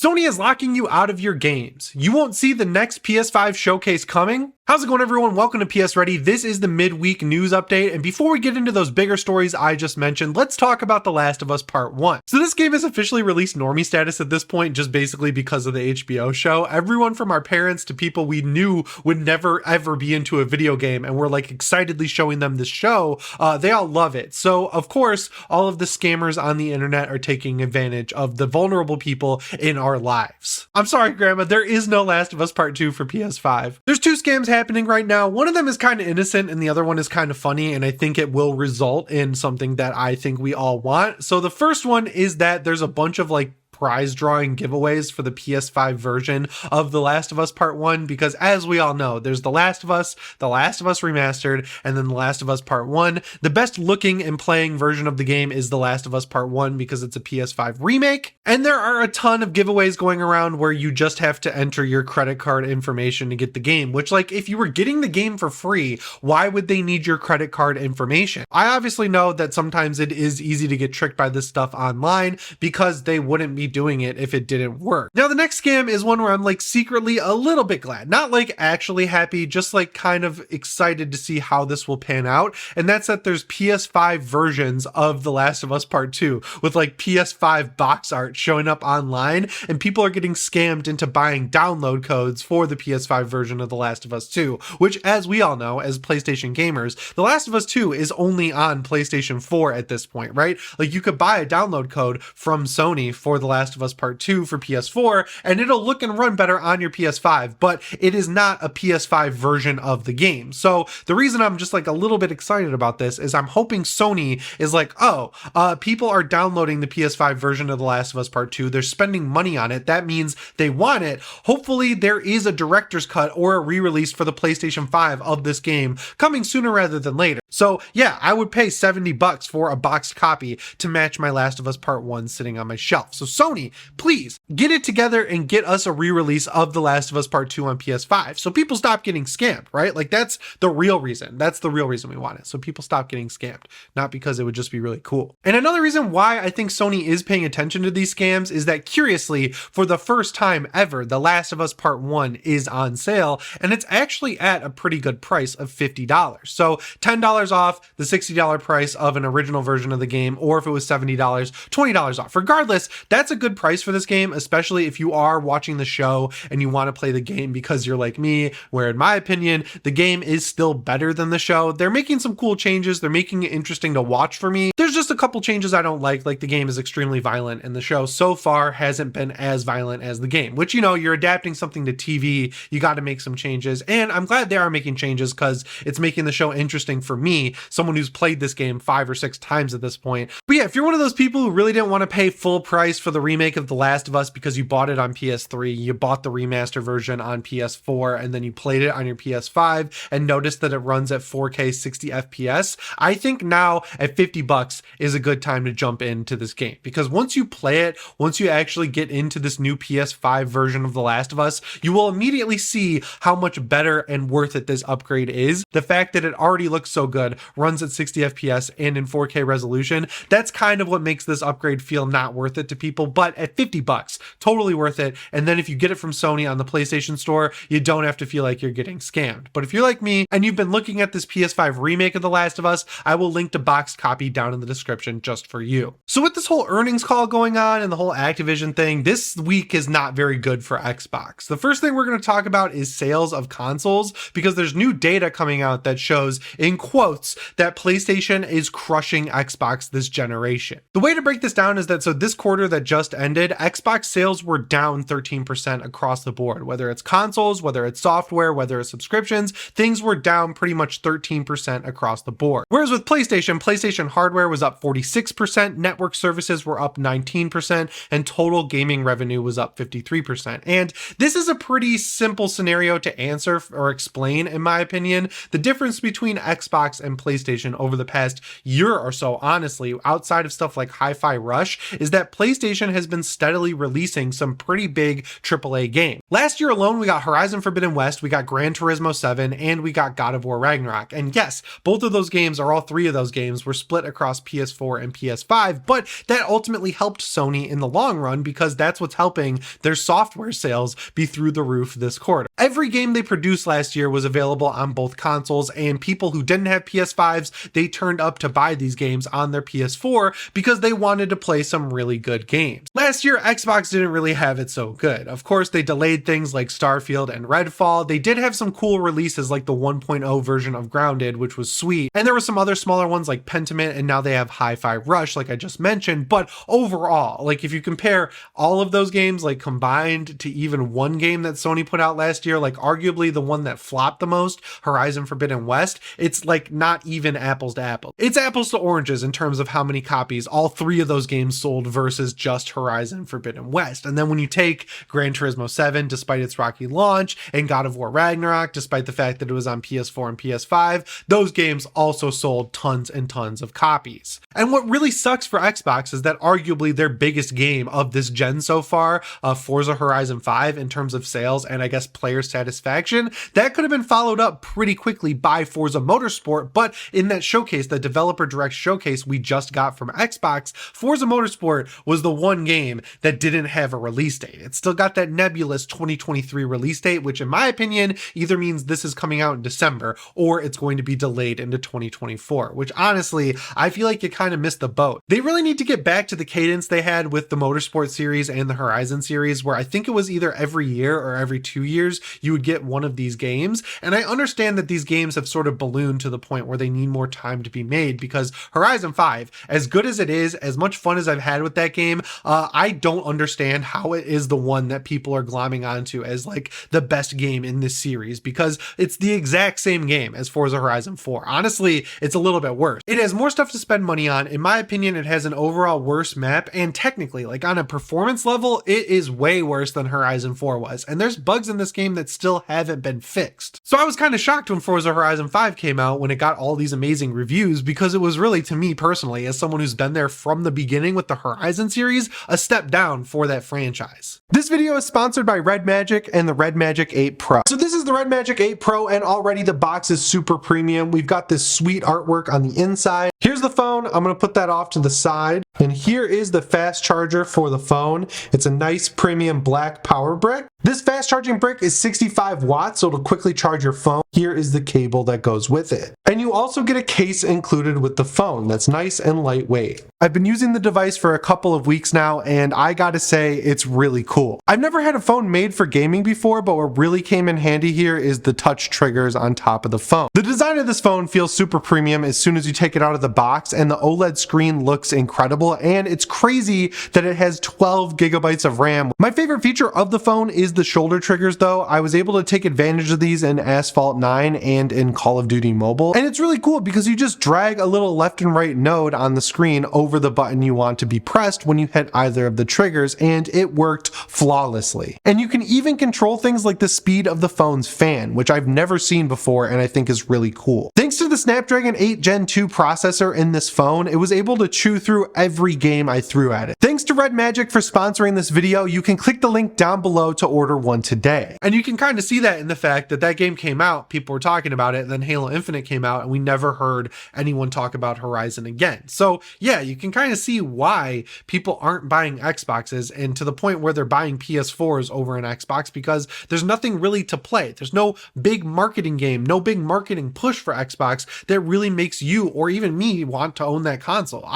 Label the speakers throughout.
Speaker 1: Sony is locking you out of your games. You won't see the next PS5 showcase coming? How's it going, everyone? Welcome to PSReady. This is the midweek news update, and before we get into those bigger stories I just mentioned, let's talk about The Last of Us Part 1. So this game is officially released normie status at this point, just basically because of the HBO show. Everyone from our parents to people we knew would never ever be into a video game, and we're like excitedly showing them this show, they all love it. So of course, all of the scammers on the internet are taking advantage of the vulnerable people in our lives. I'm sorry, Grandma, there is no Last of Us Part 2 for PS5. There's two scams happening right now. One of them is kind of innocent and the other one is kind of funny, and I think it will result in something that I think we all want. So the first one is that there's a bunch of like prize drawing giveaways for the PS5 version of The Last of Us Part 1, because as we all know, there's The Last of Us Remastered, and then The Last of Us Part 1. The best looking and playing version of the game is The Last of Us Part 1 because it's a PS5 remake, and there are a ton of giveaways going around where you just have to enter your credit card information to get the game, which, like, if you were getting the game for free, why would they need your credit card information? I obviously know that sometimes it is easy to get tricked by this stuff online because they wouldn't be doing it if it didn't work. Now the next scam is one where I'm like secretly a little bit glad, not like actually happy, just like kind of excited to see how this will pan out, and that's that there's PS5 versions of The Last of Us Part 2 with like PS5 box art showing up online, and people are getting scammed into buying download codes for the PS5 version of The Last of Us 2, which, as we all know as PlayStation gamers, The Last of Us 2 is only on PlayStation 4 at this point, right? Like you could buy a download code from Sony for The Last of Us Part 2 for PS4 and it'll look and run better on your PS5, but it is not a PS5 version of the game. So the reason I'm just like a little bit excited about this is I'm hoping Sony is like, oh, people are downloading the PS5 version of The Last of Us Part 2. They're spending money on it. That means they want it. Hopefully there is a director's cut or a re-release for the PlayStation 5 of this game coming sooner rather than later. So yeah, I would pay $70 for a boxed copy to match my Last of Us Part 1 sitting on my shelf. So Sony, please get it together and get us a re-release of The Last of Us Part 2 on PS5 so people stop getting scammed, right? Like that's the real reason. That's the real reason we want it. So people stop getting scammed, not because it would just be really cool. And another reason why I think Sony is paying attention to these scams is that, curiously, for the first time ever, The Last of Us Part 1 is on sale, and it's actually at a pretty good price of $50. So $10 off the $60 price of an original version of the game, or if it was $70, $20 off. Regardless, that's a good price for this game, especially if you are watching the show and you want to play the game because you're like me, where in my opinion, the game is still better than the show. They're making some cool changes. They're making it interesting to watch for me. There's just a couple changes I don't like the game is extremely violent and the show so far hasn't been as violent as the game, which, you know, you're adapting something to TV, you got to make some changes, and I'm glad they are making changes because it's making the show interesting for me, someone who's played this game 5 or 6 times at this point. But yeah, if you're one of those people who really didn't want to pay full price for the remake of The Last of Us because you bought it on PS3, you bought the remaster version on PS4, and then you played it on your PS5 and noticed that it runs at 4K 60 FPS, I think now at $50 is a good time to jump into this game, because once you play it, once you actually get into this new PS5 version of The Last of Us, you will immediately see how much better and worth it this upgrade is. The fact that it already looks so good, runs at 60 FPS and in 4K resolution, that's kind of what makes this upgrade feel not worth it to people, but at $50, totally worth it. And then if you get it from Sony on the PlayStation Store, you don't have to feel like you're getting scammed. But if you're like me and you've been looking at this PS5 remake of The Last of Us, I will link the boxed copy down in the description just for you. So with this whole earnings call going on and the whole Activision thing, this week is not very good for Xbox. The first thing we're going to talk about is sales of consoles, because there's new data coming out that shows, in quotes, that PlayStation is crushing Xbox this generation. The way to break this down is that, so this quarter that just ended, Xbox sales were down 13% across the board, whether it's consoles, whether it's software, whether it's subscriptions, things were down pretty much 13% across the board. Whereas with PlayStation hardware was up 46%, network services were up 19%, and total gaming revenue was up 53%. And this is a pretty simple scenario to answer or explain, in my opinion. The difference between Xbox Xbox and PlayStation over the past year or so, honestly, outside of stuff like Hi-Fi Rush, is that PlayStation has been steadily releasing some pretty big AAA games. Last year alone, we got Horizon Forbidden West, we got Gran Turismo 7, and we got God of War Ragnarok. And yes, both of those games, or all three of those games, were split across PS4 and PS5, but that ultimately helped Sony in the long run because that's what's helping their software sales be through the roof this quarter. Every game they produced last year was available on both consoles, and people who didn't have PS5s, they turned up to buy these games on their PS4 because they wanted to play some really good games. Last year, Xbox didn't really have it so good. Of course, they delayed things like Starfield and Redfall. They did have some cool releases like the 1.0 version of Grounded, which was sweet, and there were some other smaller ones like Pentiment, and now they have Hi-Fi Rush, like I just mentioned. But overall, like if you compare all of those games like combined to even one game that Sony put out last year, like arguably the one that flopped the most, Horizon Forbidden West, it's like not even apples to apples. It's apples to oranges in terms of how many copies all three of those games sold versus just Horizon Forbidden West. And then when you take Gran Turismo 7, despite its rocky launch, and God of War Ragnarok, despite the fact that it was on PS4 and PS5, those games also sold tons and tons of copies. And what really sucks for Xbox is that arguably their biggest game of this gen so far, Forza Horizon 5, in terms of sales and I guess player satisfaction, that could have been followed up pretty quickly by Forza Motorsport, but in that showcase, the developer direct showcase we just got from Xbox, Forza Motorsport was the one game that didn't have a release date. It still got that nebulous 2023 release date, which in my opinion either means this is coming out in December or it's going to be delayed into 2024, which honestly, I feel like you kind of missed the boat. They really need to get back to the cadence they had with the Motorsport series and the Horizon series, where I think it was either every year or every 2 years you would get one of these games. And I understand that these games have sort of ballooned to the point where they need more time to be made, because Horizon 5, as good as it is, as much fun as I've had with that game, I don't understand how it is the one that people are glomming onto as like the best game in this series, because it's the exact same game as Forza Horizon 4. Honestly, it's a little bit worse. It has more stuff to spend money on. In my opinion, it has an overall worse map, and technically, like on a performance level, it is way worse than Horizon 4 was. And there's bugs in this game that still haven't been fixed. So I was kind of shocked when Forza Horizon 5 came out, when it got all these amazing reviews, because it was really, to me personally, as someone who's been there from the beginning with the Horizon series, a step down for that franchise. This video is sponsored by Red Magic and the Red Magic 8 Pro. So this is the Red Magic 8 Pro, and already the box is super premium. We've got this sweet artwork on the inside. Here's the phone. I'm going to put that off to the side. And here is the fast charger for the phone. It's a nice premium black power brick. This fast charging brick is 65 watts, so it'll quickly charge your phone. Here is the cable that goes with it. And you also get a case included with the phone that's nice and lightweight. I've been using the device for a couple of weeks now, and I gotta say, it's really cool. I've never had a phone made for gaming before, but what really came in handy here is the touch triggers on top of the phone. The design of this phone feels super premium as soon as you take it out of the box, and the OLED screen looks incredible, and it's crazy that it has 12 gigabytes of RAM. My favorite feature of the phone is the shoulder triggers though. I was able to take advantage of these in Asphalt 9 and in Call of Duty Mobile, and it's really cool because you just drag a little left and right node on the screen over the button you want to be pressed when you hit either of the triggers, and it worked flawlessly. And you can even control things like the speed of the phone's fan, which I've never seen before and I think is really cool. Thanks to the Snapdragon 8 Gen 2 processor in this phone, it was able to chew through every game I threw at it. Thanks to Red Magic for sponsoring this video. You can click the link down below to order one today. And you can kind of see that in the fact that that game came out, people were talking about it, and then Halo Infinite came out and we never heard anyone talk about Horizon again. So yeah, you can kind of see why people aren't buying Xboxes, and to the point where they're buying PS4s over an Xbox, because there's nothing really to play. There's no big marketing game, no big marketing push for Xbox that really makes you or even me want to own that console.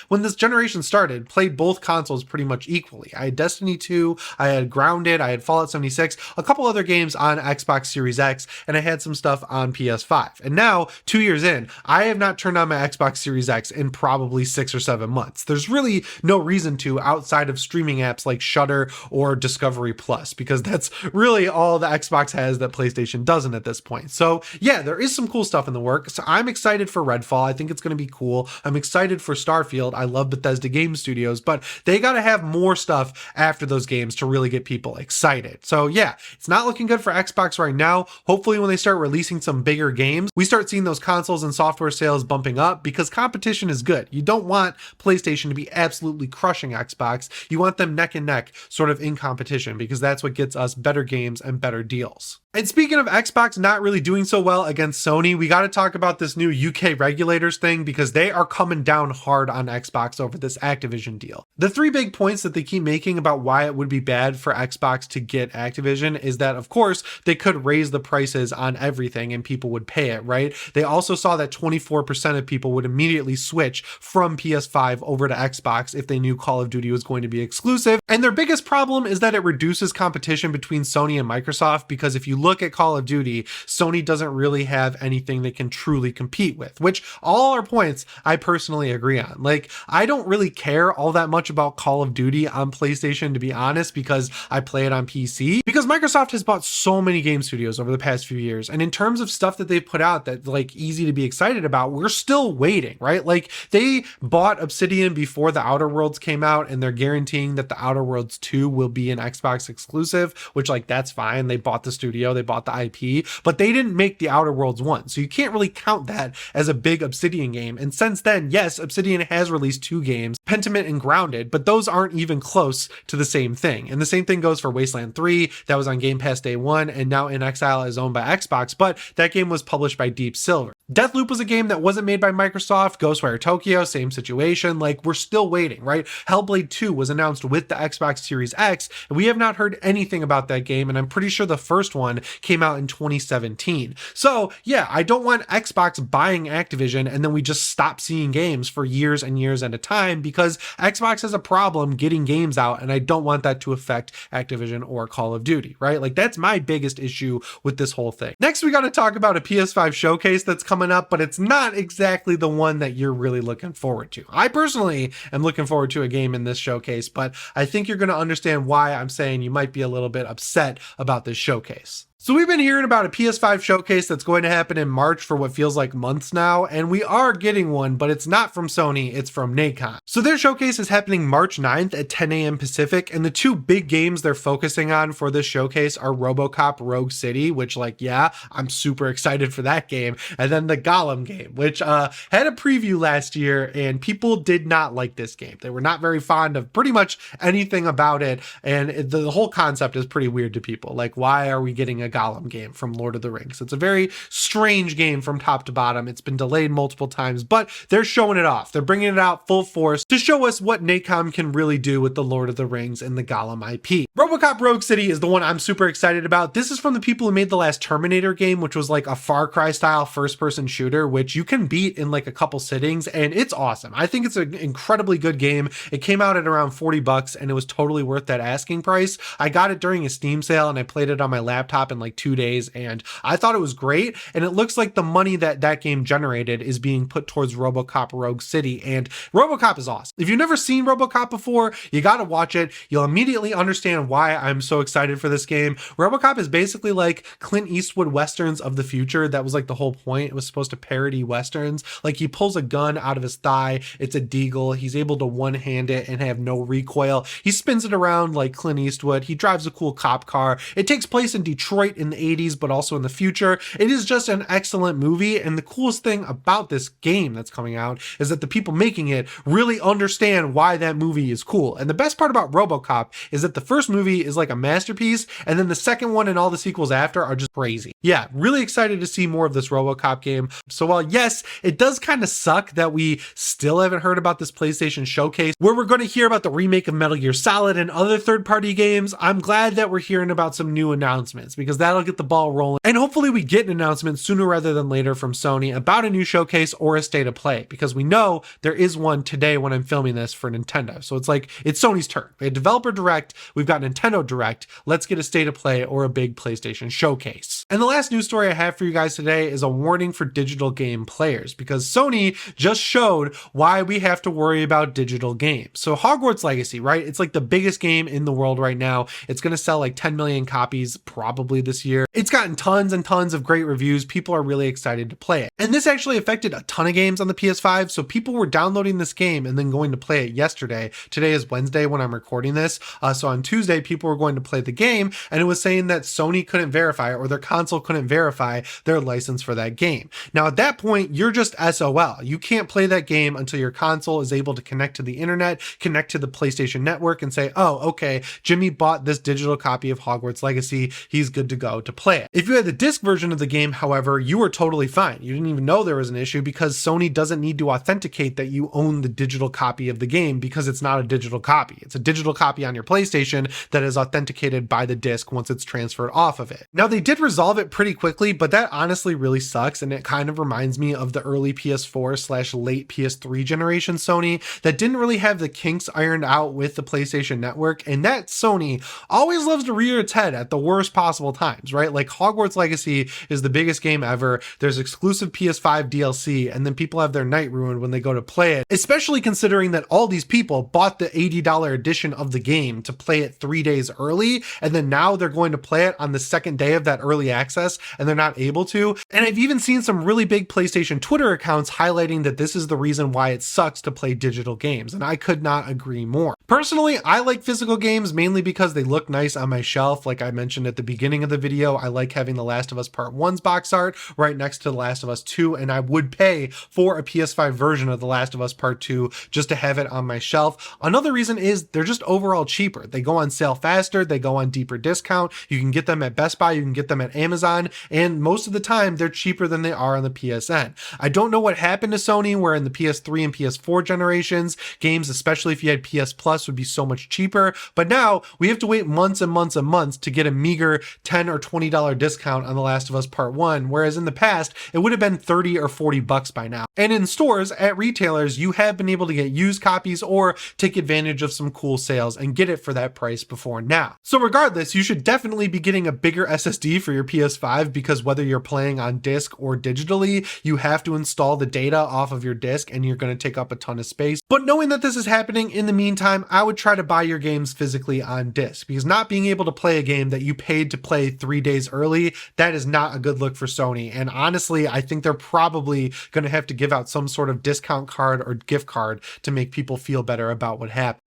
Speaker 1: When this generation started, played both consoles pretty much equally. I had Destiny 2, I had Grounded, I had Fallout 76, a couple other games on Xbox Series X, and I had some stuff on PS5. And now, 2 years in, I have not turned on my Xbox Series X in probably 6 or 7 months. There's really no reason to, outside of streaming apps like Shudder or or Discovery Plus, because that's really all the Xbox has that PlayStation doesn't at this point. So yeah, there is some cool stuff in the works. So I'm excited for Redfall. I think it's going to be cool. I'm excited for Starfield. I love Bethesda Game Studios, but they got to have more stuff after those games to really get people excited. So yeah, it's not looking good for Xbox right now. Hopefully when they start releasing some bigger games, we start seeing those consoles and software sales bumping up, because competition is good. You don't want PlayStation to be absolutely crushing Xbox. You want them neck and neck, sort of in competition, because that's what gets us better games and better deals. And speaking of Xbox not really doing so well against Sony, we got to talk about this new UK regulators thing, because they are coming down hard on Xbox over this Activision deal. The three big points that they keep making about why it would be bad for Xbox to get Activision is that, of course, they could raise the prices on everything and people would pay it, right? They also saw that 24% of people would immediately switch from PS5 over to Xbox if they knew Call of Duty was going to be exclusive. And their biggest problem is that it reduces competition between Sony and Microsoft, because if you look at Call of Duty, Sony doesn't really have anything they can truly compete with, which all are points I personally agree on. Like, I don't really care all that much about Call of Duty on PlayStation, to be honest, because I play it on PC, because Microsoft has bought so many game studios over the past few years. And in terms of stuff that they've put out that's like easy to be excited about, we're still waiting, right? Like, they bought Obsidian before the Outer Worlds came out, and they're guaranteeing that the Outer Worlds 2 will be an Xbox exclusive, which, like, that's fine. They bought the studio, they bought the IP, but they didn't make the Outer Worlds 1. So you can't really count that as a big Obsidian game. And since then, yes, Obsidian has released 2 games, Pentiment and Grounded, but those aren't even close to the same thing. And the same thing goes for Wasteland 3, that was on Game Pass day 1, and now In Exile is owned by Xbox, but that game was published by Deep Silver. Deathloop was a game that wasn't made by Microsoft. Ghostwire Tokyo, same situation. Like, we're still waiting, right? Hellblade 2 was announced with the Xbox Series X, and we have not heard anything about that game, and I'm pretty sure the first one came out in 2017. So yeah, I don't want Xbox buying Activision and then we just stop seeing games for years and years at a time, because Xbox has a problem getting games out, and I don't want that to affect Activision or Call of Duty, right? Like, that's my biggest issue with this whole thing. Next, we got to talk about a PS5 showcase that's coming up, but it's not exactly the one that you're really looking forward to. I personally am looking forward to a game in this showcase, but I think you're going to understand why I'm saying you might be a little bit upset about this showcase. So we've been hearing about a PS5 showcase that's going to happen in March for what feels like months now, and we are getting one, but it's not from Sony, it's from Nacon. So their showcase is happening March 9th at 10 a.m. Pacific, and the two big games they're focusing on for this showcase are RoboCop Rogue City, which, like, yeah, I'm super excited for that game, and then the Gollum game, which had a preview last year, and people did not like this game. They were not very fond of pretty much anything about it, and the whole concept is pretty weird to people. Like, why are we getting a Gollum game from Lord of the Rings? It's a very strange game from top to bottom. It's been delayed multiple times, but they're showing it off. They're bringing it out full force to show us what Nacon can really do with the Lord of the Rings and the Gollum IP. RoboCop Rogue City is the one I'm super excited about. This is from the people who made the last Terminator game, which was like a Far Cry style first-person shooter, which you can beat in like a couple sittings, and it's awesome. I think it's an incredibly good game. It came out at around $40 and it was totally worth that asking price. I got it during a Steam sale and I played it on my laptop in like 2 days, and I thought it was great. And it looks like the money that game generated is being put towards RoboCop Rogue City, and RoboCop is awesome. If you've never seen RoboCop before, you got to watch it. You'll immediately understand why I'm so excited for this game. RoboCop is basically like Clint Eastwood westerns of the future. That was like the whole point. It was supposed to parody westerns. Like, he pulls a gun out of his thigh. It's a deagle. He's able to one-hand it and have no recoil. He spins it around like Clint Eastwood. He drives a cool cop car. It takes place in Detroit in the 80s, but also in the future. It is just an excellent movie, and the coolest thing about this game that's coming out is that the people making it really understand why that movie is cool. And the best part about RoboCop is that the first movie is like a masterpiece, and then the second one and all the sequels after are just crazy. Yeah, really excited to see more of this RoboCop game. So while yes, it does kind of suck that we still haven't heard about this PlayStation showcase where we're going to hear about the remake of Metal Gear Solid and other third-party games, I'm glad that we're hearing about some new announcements, because because that'll get the ball rolling. And hopefully we get an announcement sooner rather than later from Sony about a new showcase or a state of play, because we know there is one today when I'm filming this for Nintendo. So it's like, it's Sony's turn. We had Developer Direct, we've got Nintendo Direct. Let's get a state of play or a big PlayStation showcase. And the last news story I have for you guys today is a warning for digital game players, because Sony just showed why we have to worry about digital games. So Hogwarts Legacy, right? It's like the biggest game in the world right now. It's going to sell like 10 million copies probably this year. It's gotten tons and tons of great reviews. People are really excited to play it. And this actually affected a ton of games on the PS5. So people were downloading this game and then going to play it yesterday. Today is Wednesday when I'm recording this. So on Tuesday, people were going to play the game, and it was saying that Sony couldn't verify, or their console couldn't verify their license for that game. Now at that point, you're just SOL. You can't play that game until your console is able to connect to the internet, connect to the PlayStation Network, and say, oh, okay, Jimmy bought this digital copy of Hogwarts Legacy. He's good to go to play it. If you had the disc version of the game, however, you were totally fine. You didn't even know there was an issue, because Sony doesn't need to authenticate that you own the digital copy of the game, because it's not a digital copy. It's a digital copy on your PlayStation that is authenticated by the disc once it's transferred off of it. Now they did resolve it pretty quickly, but that honestly really sucks, and it kind of reminds me of the early PS4/late PS3 generation Sony that didn't really have the kinks ironed out with the PlayStation Network, and that Sony always loves to rear its head at the worst possible times, right? Like Hogwarts Legacy is the biggest game ever. There's exclusive PS5 DLC, and then people have their night ruined when they go to play it, especially considering that all these people bought the $80 edition of the game to play it 3 days early, and then now they're going to play it on the second day of that early access, and they're not able to. And I've even seen some really big PlayStation Twitter accounts highlighting that this is the reason why it sucks to play digital games, and I could not agree more. Personally, I like physical games mainly because they look nice on my shelf. Like I mentioned at the beginning of the video, I like having The Last of Us Part 1's box art right next to The Last of Us 2, and I would pay for a PS5 version of The Last of Us Part 2 just to have it on my shelf. Another reason is they're just overall cheaper. They go on sale faster, they go on deeper discount. You can get them at Best Buy, you can get them at Amazon, and most of the time they're cheaper than they are on the PSN. I don't know what happened to Sony where in the PS3 and PS4 generations, games, especially if you had PS Plus, would be so much cheaper, but now we have to wait months and months and months to get a meager $10 or $20 discount on The Last of Us Part 1, whereas in the past it would have been 30 or 40 bucks by now. And in stores at retailers, you have been able to get used copies or take advantage of some cool sales and get it for that price before now. So regardless, you should definitely be getting a bigger SSD for your PS5, because whether you're playing on disc or digitally, you have to install the data off of your disc, and you're going to take up a ton of space. But knowing that this is happening in the meantime, I would try to buy your games physically on disc, because not being able to play a game that you paid to play 3 days early, that is not a good look for Sony. And honestly, I think they're probably going to have to give out some sort of discount card or gift card to make people feel better about what happened.